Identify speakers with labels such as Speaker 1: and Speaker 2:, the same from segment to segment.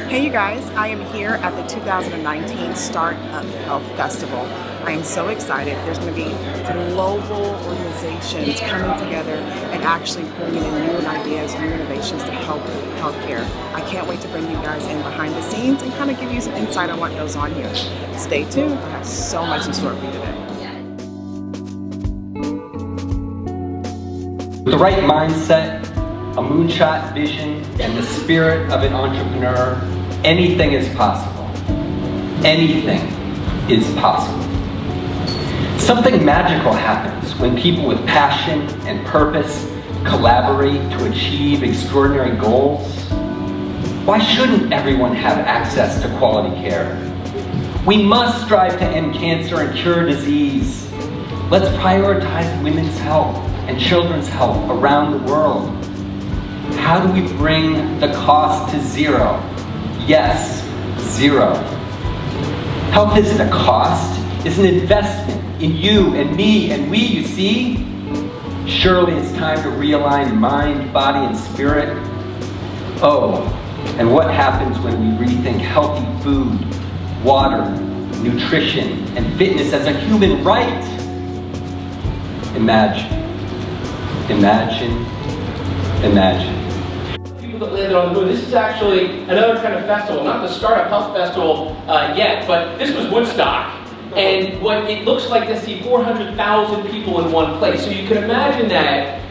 Speaker 1: Hey you guys, I am here at the 2019 StartUp Health Festival. I am so excited. There's going to be global organizations coming together and actually bringing in new ideas, new innovations to help healthcare. I can't wait to bring you guys in behind the scenes and kind of give you some insight on what goes on here. Stay tuned. I have so much in store for you today.
Speaker 2: With the right mindset, a moonshot vision, and the spirit of an entrepreneur, anything is possible. Anything is possible. Something magical happens when people with passion and purpose collaborate to achieve extraordinary goals. Why shouldn't everyone have access to quality care? We must strive to end cancer and cure disease. Let's prioritize women's health and children's health around the world. How do we bring the cost to zero? Yes, zero. Health isn't a cost, it's an investment in you and me and we, you see? Surely it's time to realign mind, body, and spirit. Oh, and what happens when we rethink healthy food, water, nutrition, and fitness as a human right? Imagine, imagine, imagine.
Speaker 3: That landed on the moon. This is actually another kind of festival, not the StartUp Health Festival yet, but this was Woodstock. And what it looks like to see 400,000 people in one place. So you can imagine that,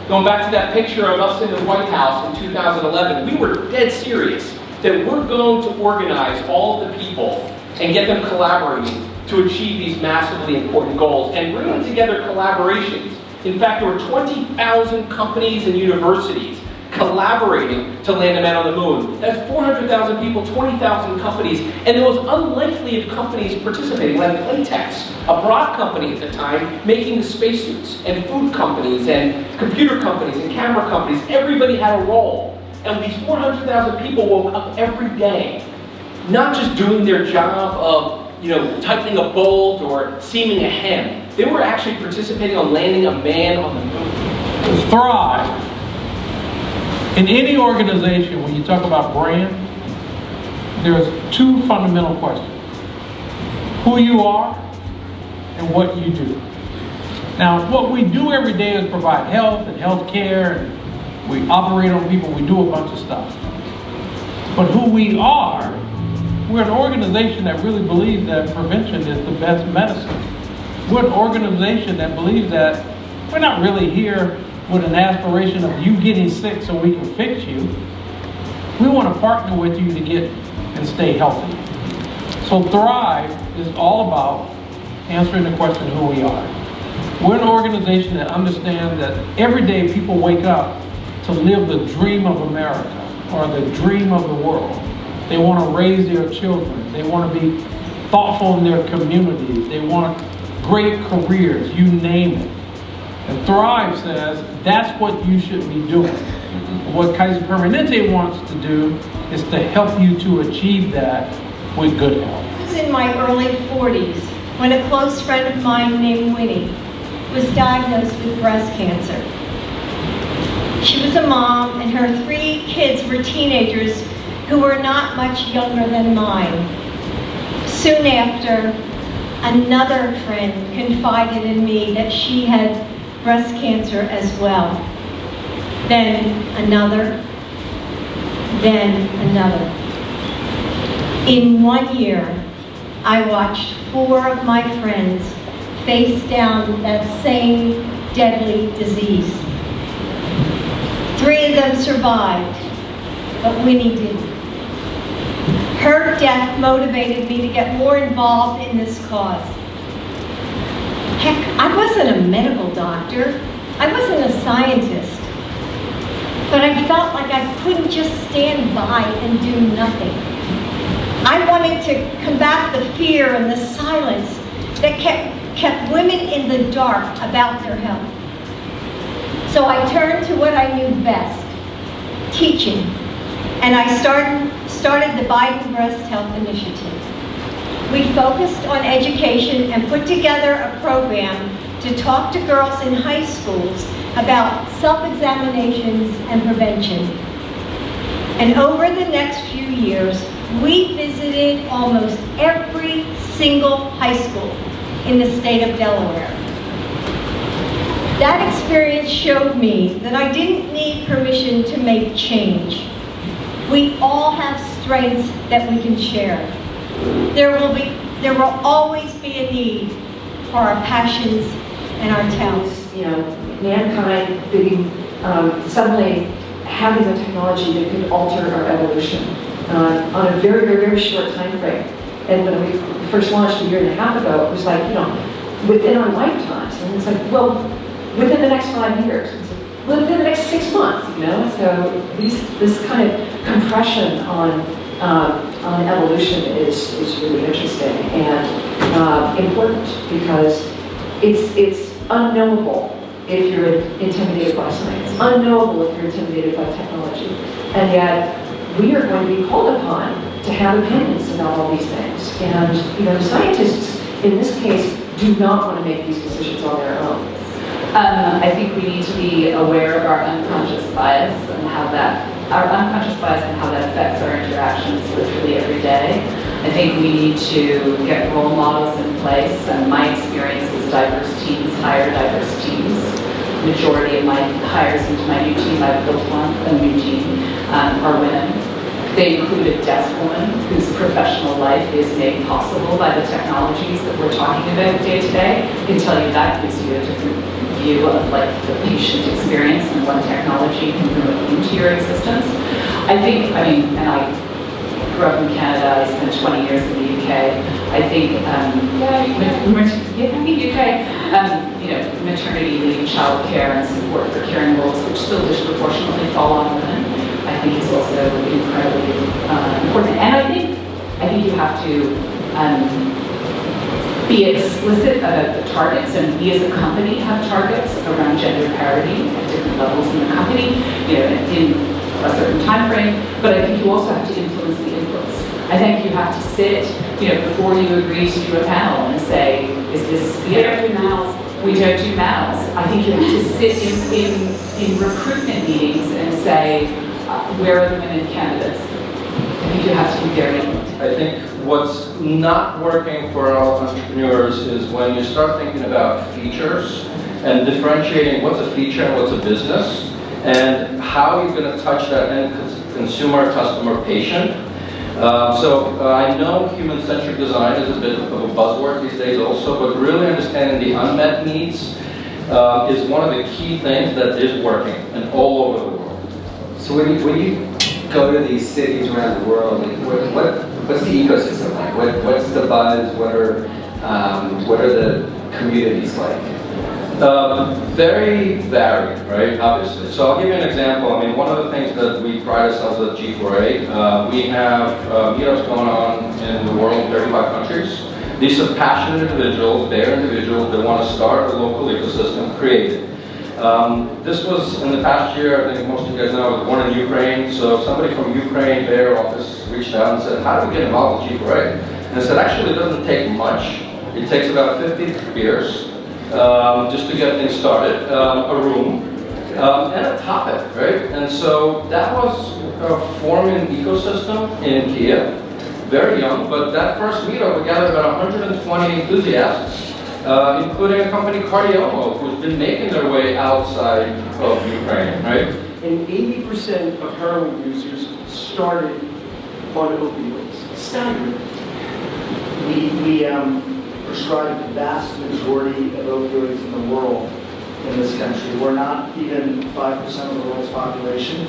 Speaker 3: going back to that picture of us in the White House in 2011, we were dead serious that we're going to organize all of the people and get them collaborating to achieve these massively important goals and bringing together collaborations. In fact, there were 20,000 companies and universities collaborating to land a man on the moon. That's 400,000 people, 20,000 companies, and the most unlikely of companies participating, like Latex, a bra company at the time, making the spacesuits, and food companies, and computer companies, and camera companies. Everybody had a role. And these 400,000 people woke up every day, not just doing their job of, tightening a bolt or seaming a hem. They were actually participating on landing a man on the moon.
Speaker 4: To thrive in any organization, when you talk about brand, there's two fundamental questions: who you are and what you do. Now, what we do every day is provide health and health care, and we operate on people, we do a bunch of stuff. But who we are, we're an organization that really believes that prevention is the best medicine. We're an organization that believes that we're not really here with an aspiration of you getting sick so we can fix you. We want to partner with you to get and stay healthy. So Thrive is all about answering the question who we are. We're an organization that understands that every day people wake up to live the dream of America or the dream of the world. They want to raise their children. They want to be thoughtful in their communities. They want great careers, you name it. And Thrive says that's what you should be doing. What Kaiser Permanente wants to do is to help you to achieve that with good health.
Speaker 5: I was in my early 40s when a close friend of mine named Winnie was diagnosed with breast cancer. She was a mom and her 3 kids were teenagers who were not much younger than mine. Soon after, another friend confided in me that she had breast cancer as well. Then another, then another. In 1 year, I watched 4 of my friends face down that same deadly disease. 3 of them survived, but Winnie didn't. Her death motivated me to get more involved in this cause. Heck, I wasn't a medical doctor. I wasn't a scientist. But I felt like I couldn't just stand by and do nothing. I wanted to combat the fear and the silence that kept women in the dark about their health. So I turned to what I knew best, teaching. And I started the Biden Breast Health Initiative. We focused on education and put together a program to talk to girls in high schools about self-examinations and prevention. And over the next few years, we visited almost every single high school in the state of Delaware. That experience showed me that I didn't need permission to make change. We all have strengths that we can share. There will always be a need for our passions and our talents.
Speaker 6: You know, mankind being suddenly having a technology that could alter our evolution on a very, very, very short time frame. And when we first launched a year and a half ago, it was like, you know, within our lifetimes. And it's like, well, within the next 5 years. Within the next 6 months, you know. So this kind of compression on evolution is really interesting and important because it's unknowable if you're intimidated by science, unknowable if you're intimidated by technology, and yet we are going to be called upon to have opinions about all these things. And you know, scientists in this case do not want to make these decisions on their own.
Speaker 7: I think we need to be aware of our unconscious bias and how that affects our interactions literally every day. I think we need to get role models in place, and my experience is diverse teams hire diverse teams. Majority of my hires into my new team, I've built a new team, are women. They include a deaf woman whose professional life is made possible by the technologies that we're talking about day to day. I can tell you that gives you a different view of like the patient experience and what technology can bring into your existence. I think, I mean, and I grew up in Canada, I spent 20 years in the UK. I think, you know, maternity leave, childcare, and support for caring roles, which still disproportionately fall on women, I think is also incredibly important. And I think you have to be explicit about the targets, and we as a company have targets around gender parity at different levels in the company, you know, in a certain time frame, but I think you also have to influence the inputs. I think you have to sit, you know, before you agree to do a panel and say, is this, you know, we don't do mouths. I think you have to sit in recruitment meetings and say, where are the women candidates? I think you have to be very
Speaker 8: I think what's not working for our entrepreneurs is when you start thinking about features and differentiating what's a feature and what's a business, and how you're going to touch that end consumer, customer, patient. So I know human-centric design is a bit of a buzzword these days also, but really understanding the unmet needs is one of the key things that is working and all over the world.
Speaker 2: So when you go to these cities around the world, like, what's the ecosystem like? What's the buzz? What are the communities like?
Speaker 8: Very varied, right, obviously. So I'll give you an example. I mean, one of the things that we pride ourselves at G4A, we have meetups going on in the world, 35 countries. These are passionate individuals, they're individuals that want to start a local ecosystem, create it. This was in the past year, I think most of you guys know, I was born in Ukraine, so somebody from Ukraine, their office reached out and said, how do we get involved with G4A? And I said, actually it doesn't take much. It takes about 50 beers. Just to get things started, a room, and a topic, right? And so that was forming an ecosystem in Kiev, very young, but that first meetup we gathered about 120 enthusiasts, including a company, Cardiomo, who's been making their way outside of Ukraine, right?
Speaker 9: And 80% of heroin users started on opioids. Staggering. We prescribe the vast majority of opioids in the world in this country. We're not even 5% of the world's population.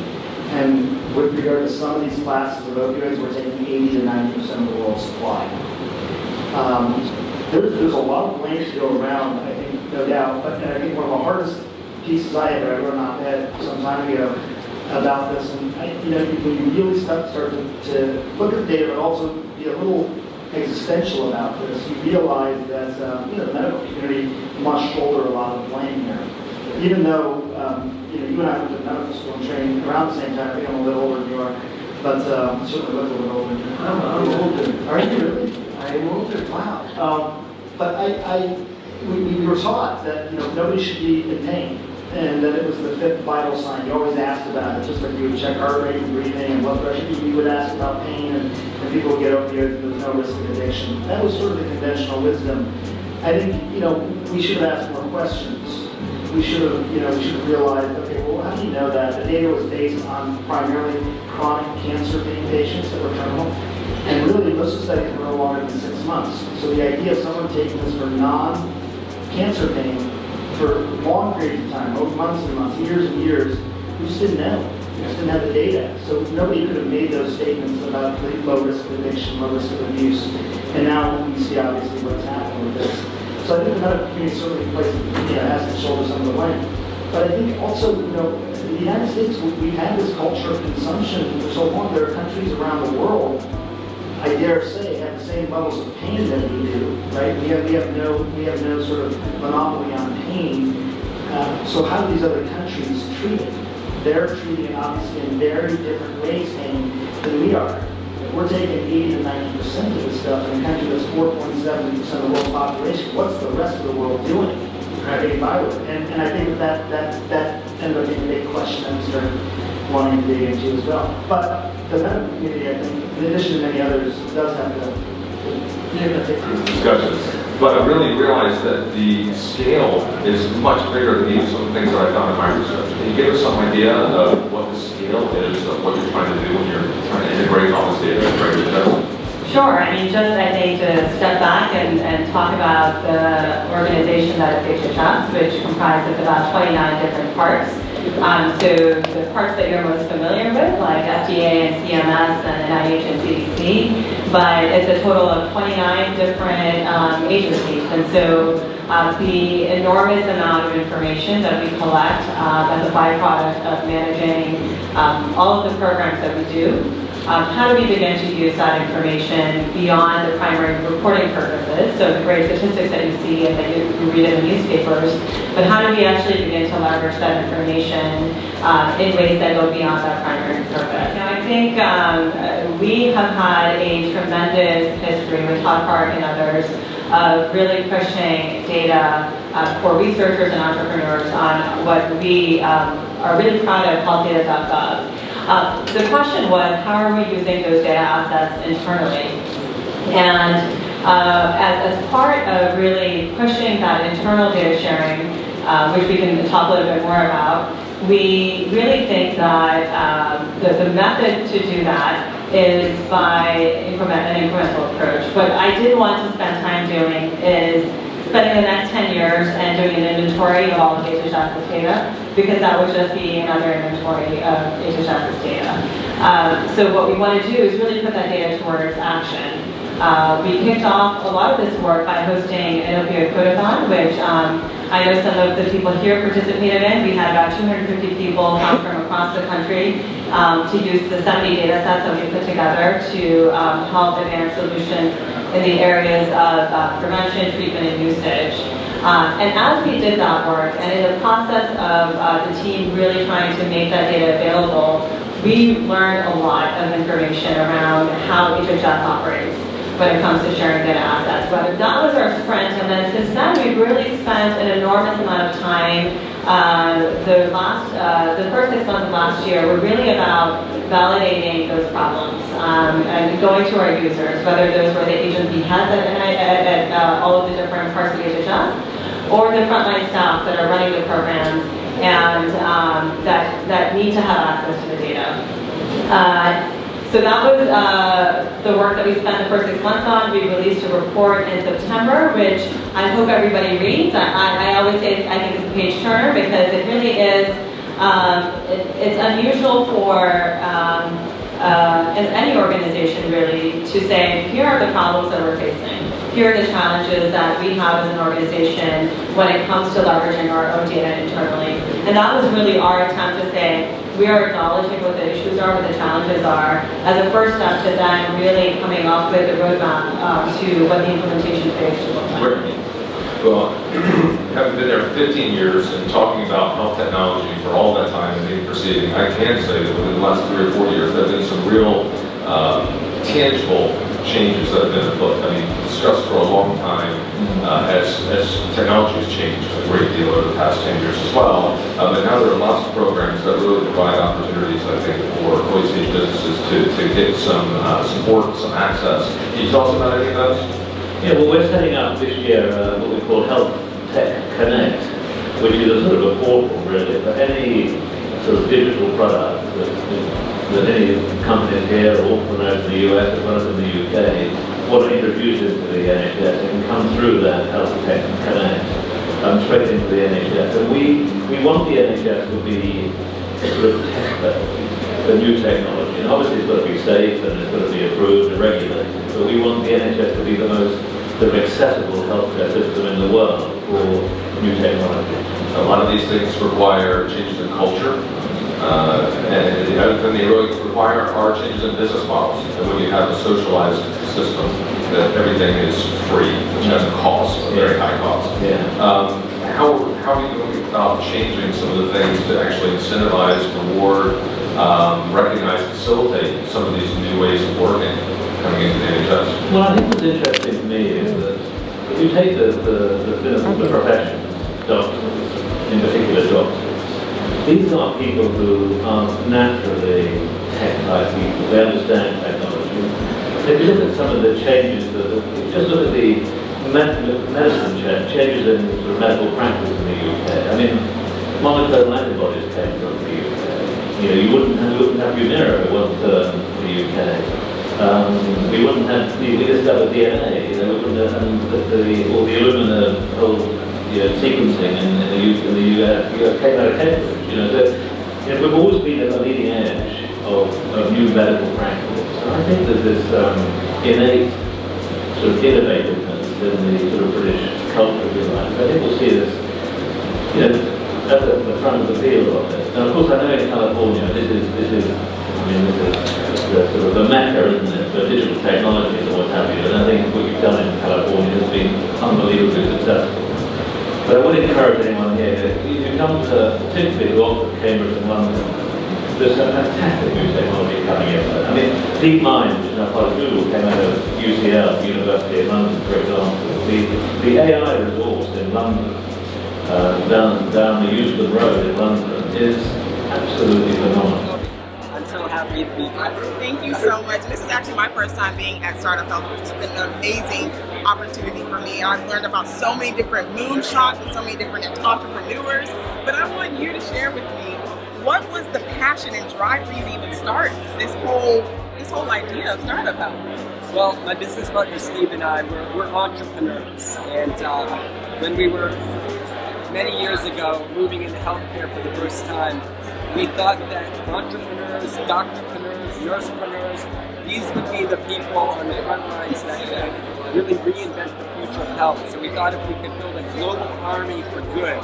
Speaker 9: And with regard to some of these classes of opioids, we're taking 80 to 90% of the world's supply. There's a lot of blame to go around, I think, no doubt. But I think one of the hardest pieces I wrote an op-ed some time ago about this. And when you really start to look at the data, but also be a little existential about this, you realize that the medical community must shoulder a lot of blame here. Even though you and I went to medical school and training around the same time. I think I'm a little older than you are, but certainly look a little older. I'm older. Are you really? I am older. Wow. But we were taught that nobody should be in pain. and that it was the fifth vital sign. You always asked about it, just like you would check heart rate and breathing and blood pressure. You would ask about pain, and people would get opioids, and there's no risk of addiction. That was sort of the conventional wisdom. I think, we should have asked more questions. We should have realized, okay, well, how do you know that? The data was based on primarily chronic cancer pain patients that were terminal. And really, most of the studies were no longer than 6 months. So the idea of someone taking this for non-cancer pain for long periods of time, over months and months, years and years, we just didn't know. We just didn't have the data. So nobody could have made those statements about the low risk of addiction, low risk of abuse. And now we see obviously what's happening with this. So I think the medical community certainly has to shoulder some of the blame. But I think also, in the United States, we've had this culture of consumption for so long. There are countries around the world, I dare say, have the same levels of pain that we do, right? We have no sort of monopoly on pain. So how do these other countries treat it? They're treating it obviously in very different ways pain than we are. We're taking 80 to 90% of this stuff in a country that's 4.7% of the world's population. What's the rest of the world doing? Getting by with it. And I think that ended up being a big question that we started wanting to dig into as well. But the medical community, I think, in addition to many others, does have to take these
Speaker 10: discussions. But I really realized that the scale is much bigger than even some of the things that I found in my research. Can you give us some idea of what the scale is of what you're trying to do when you're trying to integrate all this data and break it down?
Speaker 11: Sure. I think to step back and talk about the organization that is HHS, which comprises about 29 different parts. So the parts that you're most familiar with, like FDA and CMS and NIH and CDC, but it's a total of 29 different agencies. And so the enormous amount of information that we collect as a byproduct of managing all of the programs that we do, how do we begin to use that information beyond the primary reporting purposes, so the great statistics that you see and that you read in the newspapers, but how do we actually begin to leverage that information in ways that go beyond that primary purpose? Now, I think we have had a tremendous history with Todd Park and others of really pushing data for researchers and entrepreneurs on what we are really proud of, healthdata.gov. The question was, how are we using those data assets internally? And as part of really pushing that internal data sharing, which we can talk a little bit more about, we really think that the method to do that is by an incremental approach. What I did want to spend time doing is spending the next 10 years and doing an inventory of all of HHS's data, because that would just be another inventory of HHS's data. So what we want to do is really put that data towards action. We kicked off a lot of this work by hosting an opioid codathon, which I know some of the people here participated in. We had about 250 people come from across the country to use the 70 data sets that we put together to help advance solutions in the areas of prevention, treatment, and usage. And as we did that work, and in the process of the team really trying to make that data available, we learned a lot of information around how HHS operates when it comes to sharing data assets. But that was our sprint, and then since then we've really spent an enormous amount of time. The first 6 months of last year were really about validating those problems and going to our users, whether those were the agency heads at all of the different parts of HHS, or the frontline staff that are running the programs and that need to have access to the data. So that was the work that we spent the first 6 months on. We released a report in September, which I hope everybody reads. I always say I think it's a page turner because it really is, it's unusual for any organization really to say, here are the problems that we're facing. Here are the challenges that we have as an organization when it comes to leveraging our own data internally. And that was really our attempt to say, we are acknowledging what the issues are, what the challenges are, as a first step to then really coming up with a roadmap to what the implementation phase should look like.
Speaker 10: Well, having been there 15 years and talking about health technology for all that time and being proceeding, I can say that within the last 3 or 4 years, there have been some real tangible changes that have been afoot. I mean, discussed for a long time as technology has changed a great deal over the past 10 years as well. But now there are lots of programs that really provide opportunities, I think, for early stage businesses to get some support, some access. Can you tell us about any of those?
Speaker 12: Yeah, well, we're setting up this year what we call Health Tech Connect, which is a sort of a portal, really, for any sort of digital product that any companies here or entrepreneurs in the US as well as in the UK want to introduce into the NHS. It can come through that Health Tech Connect straight into the NHS. And we want the NHS to be sort of tester for new technology. And obviously it's got to be safe and it's got to be approved and regulated. But we want the NHS to be the most sort of accessible healthcare system in the world for new technology.
Speaker 10: A lot of these things require changes in culture. And the other thing they really require are changes in business models. And when you have a socialized system, that everything is free, which has a cost, a very high cost.
Speaker 12: Yeah.
Speaker 10: How are you going about changing some of the things to actually incentivize, reward, recognize, facilitate some of these new ways of working coming into the NHS?
Speaker 12: Well, I think what's interesting to me is that if you take the professions, doctors, in particular doctors, these are people who are naturally tech-type people. They understand technology. If you look at some of the changes, just look at the medicine changes in sort of medical practice in the UK. I mean, monoclonal antibodies came from the UK. You know, you wouldn't have Humira if it wasn't for the UK. We wouldn't have, we discovered DNA, you know, we wouldn't have, and all the Illumina whole sequencing in the US came out of Cambridge. You know, we've always been at the leading edge of new medical practice. And I think that this innate sort of innovativeness in the sort of British culture, if you like, I think we'll see this, you know, at the front of the field of this. Now, of course, I know in California, this is the sort of the mecca, isn't it, for digital technology and what have you. And I think what you've done in California has been unbelievably successful. But I would encourage anyone here, if you come to, particularly to Oxford, Cambridge and London, there's some fantastic new technology coming in. I mean, DeepMind, which is now part of Google, came out of UCL, University of London, for example. The AI resource in London, down the Euston Road in London, is absolutely phenomenal.
Speaker 1: I'm so happy to be here. Thank you so much. This is actually my first time being at StartUp Health, which has been an amazing opportunity for me. I've learned about so many different MoonShots and so many different entrepreneurs, but I want you to share with me, what was the passion and drive for you to even start this whole idea of StartUp Health?
Speaker 13: Well, my business partner Steve and I, we're entrepreneurs, and when we were many years ago moving into healthcare for the first time, we thought that entrepreneurs, doctorpreneurs, nursepreneurs, these would be the people on the front lines that could really reinvent the future of health. So we thought if we could build a global army for good,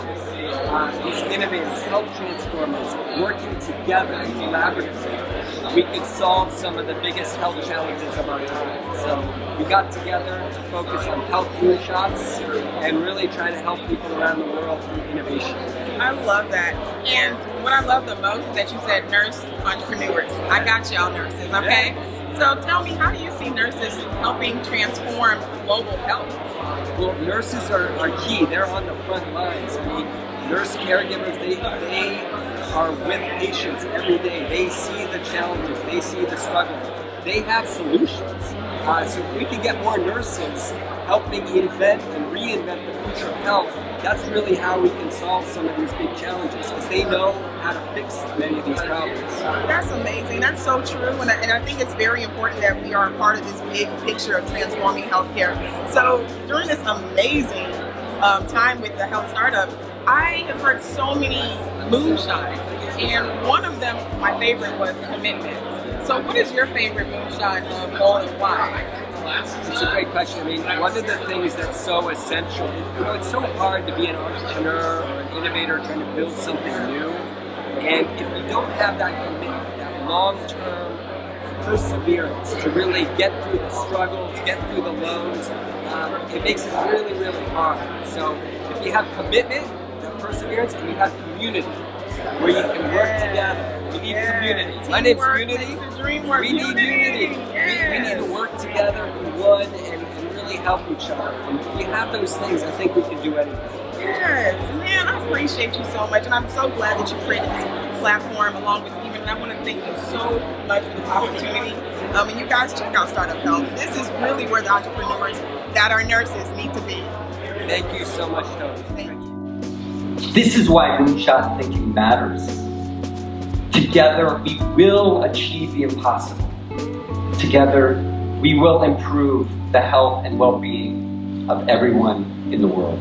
Speaker 13: these innovators, health transformers, working together collaboratively, we could solve some of the biggest health challenges of our time. So we got together to focus on health MoonShots and really try to help people around the world through innovation.
Speaker 1: I love that. And what I love the most is that you said nurse entrepreneurs. I got y'all nurses, okay? So tell me, how do you see nurses helping transform global health?
Speaker 13: Well, nurses are key. They're on the front lines. I mean, nurse caregivers, they are with patients every day. They see the challenges. They see the struggles. They have solutions. So if we can get more nurses helping invent and reinvent the future of health, that's really how we can solve some of these big challenges, because they know how to fix many of these problems.
Speaker 1: That's amazing. That's so true. And I think it's very important that we are a part of this big picture of transforming healthcare. So during this amazing time with the health startup, I have heard so many moonshots, and one of them, my favorite, was commitment. So what is your favorite moonshot goal and why?
Speaker 13: It's a great question. I mean, one of the things that's so essential, it's so hard to be an entrepreneur or an innovator trying to build something new. And if you don't have that commitment, that long-term perseverance to really get through the struggles, get through the lows, it makes it really, really hard. So if you have commitment, perseverance, and you have community where you can work together. You need community. My name's Unity. We need unity. We need to work together in one and really help each other. And if we have those things, I think we can do anything.
Speaker 1: Yes, man, I appreciate you so much, and I'm so glad that you created this platform along with Stephen. And I want to thank you so much for this opportunity. And you guys check out StartUp Health. This is really where the entrepreneurs that are nurses need to be.
Speaker 13: Thank you so much, Toby.
Speaker 1: Thank you.
Speaker 2: This is why moonshot thinking matters. Together, we will achieve the impossible. Together, we will improve the health and well-being of everyone in the world.